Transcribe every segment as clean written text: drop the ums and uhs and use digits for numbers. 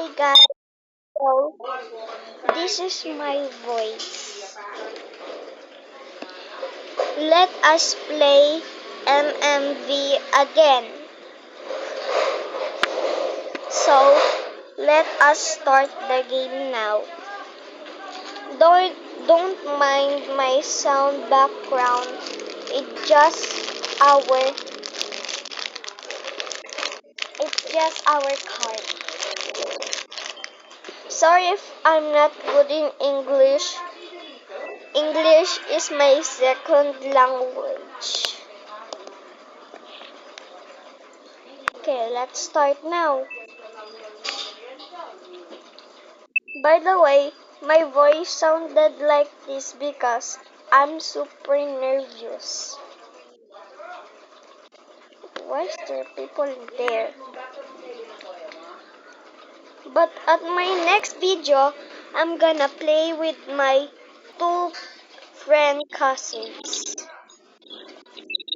Hi guys, so this is my voice. Let us play MMV again. So let us start the game now. Don't mind my sound background. Our it's just our card. Sorry if I'm not good in English. English is my second language. Okay, let's start now. By the way, my voice sounded like this because I'm super nervous. Why is there people in there? But at my next video, I'm gonna play with my two friend cousins.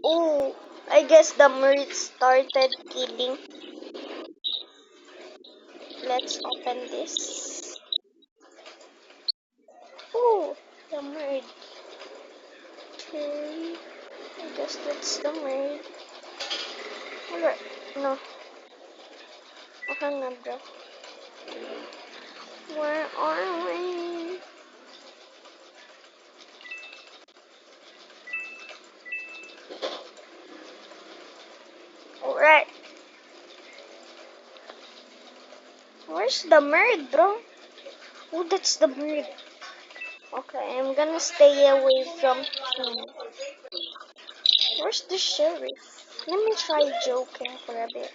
Oh, I guess the merge started killing. Let's open this. Oh, the merge. Okay, I guess that's the merge. Alright, no. Okay na, bro. Where are we? Alright. Where's the bird, bro? Oh, that's the bird. Okay, I'm gonna stay away from him. Where's the sheriff? Let me try joking for a bit.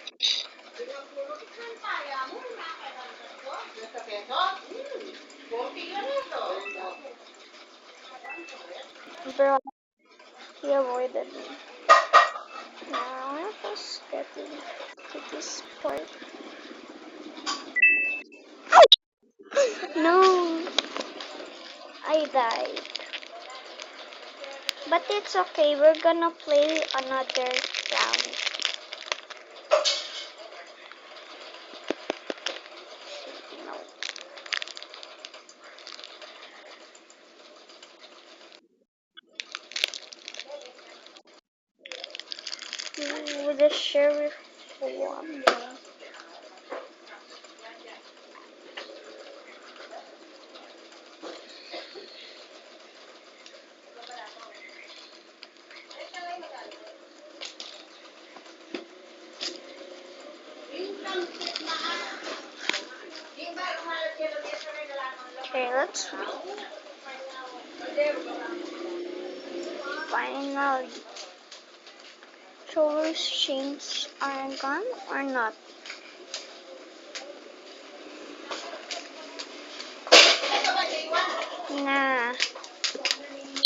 Bro, he avoided me. Now I'm just getting to this part. No, I died. But it's okay, we're gonna play another round. No. Ooh, the sheriff won. Okay, let's finally. Trollers chains are gone or not? Nah,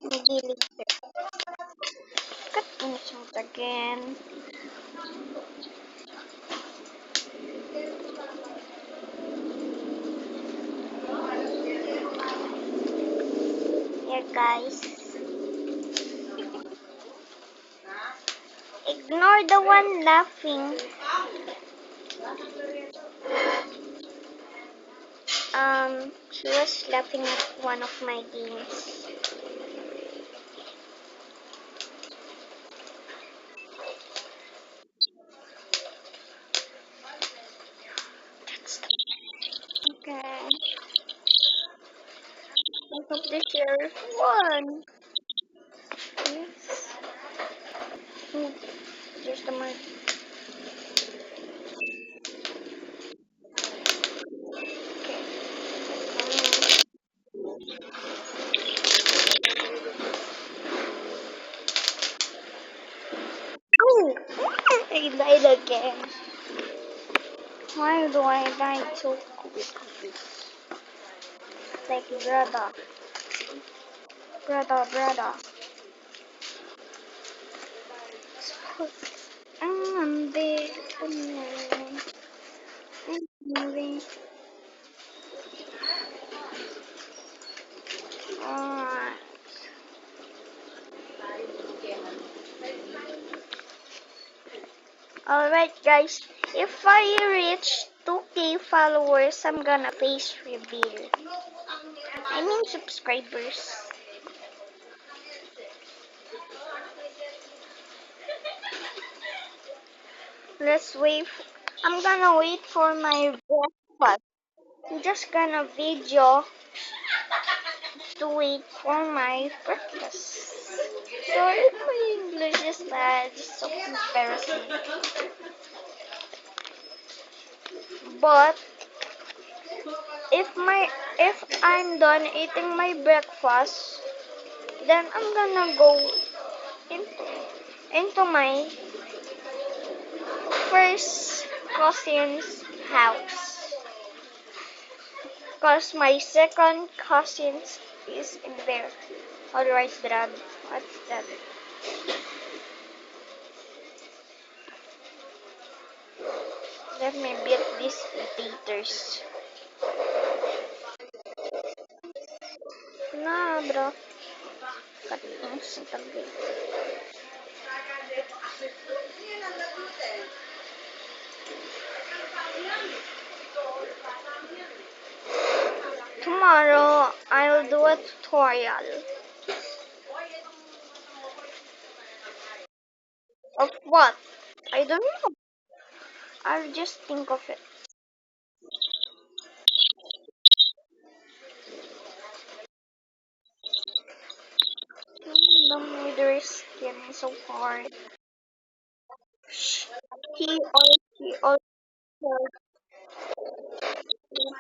delete it. Cut insult again. Here guys. Ignore the one laughing. She was laughing at one of my games. Okay. I hope the sheriff won. Yes. Oh, there's the mark. Oh, I died again. Why do I die so quickly? Like brother. I'm big man. I'm moving. Alright. Alright guys, if I reach 2K followers, I'm gonna face reveal. I mean subscribers. Let's wait. I'm gonna wait for my breakfast. I'm just gonna video to wait for my breakfast. Sorry, my English is bad. It's so embarrassing. But if I'm done eating my breakfast, then I'm gonna go into my first cousin's house. Cause my second cousin is in there. Alright, Dad. What's that? Let me beat these taters. Nah, bro. Kating sa tabi. Tomorrow, I'll do a tutorial. Of what? I don't know. I'll just think of it. The murder skin is so hard. He also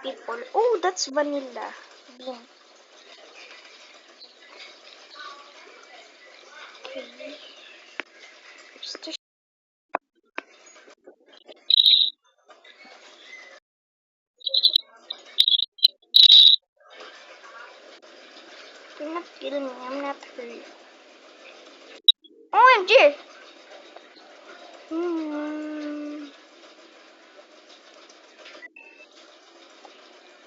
people. Oh, that's vanilla bean. Okay. Just do not kill me. I'm not hurt. OMG! Hmm.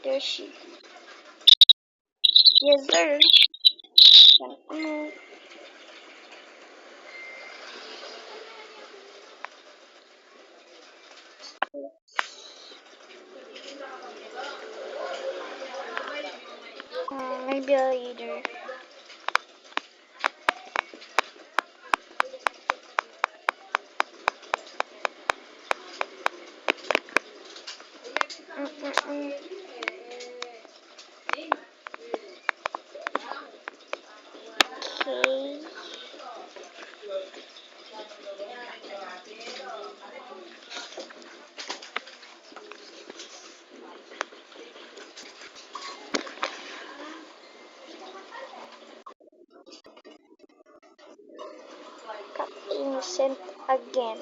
There she. Yes, sir. Maybe later. Mm-mm-mm. Okay. Cut innocent again.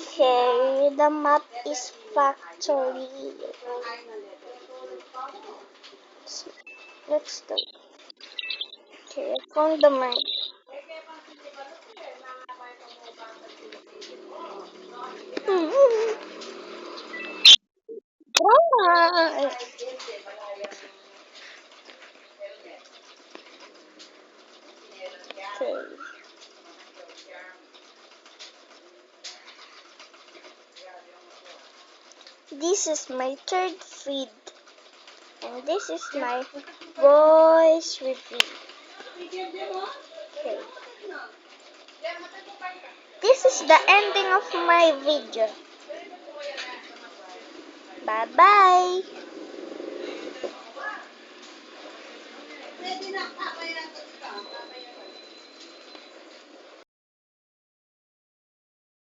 Okay, the map is factory. Let's do. Okay, I found the map. Ah, okay. This is my third feed, and this is my voice reveal. Okay. This is the ending of my video. Bye bye.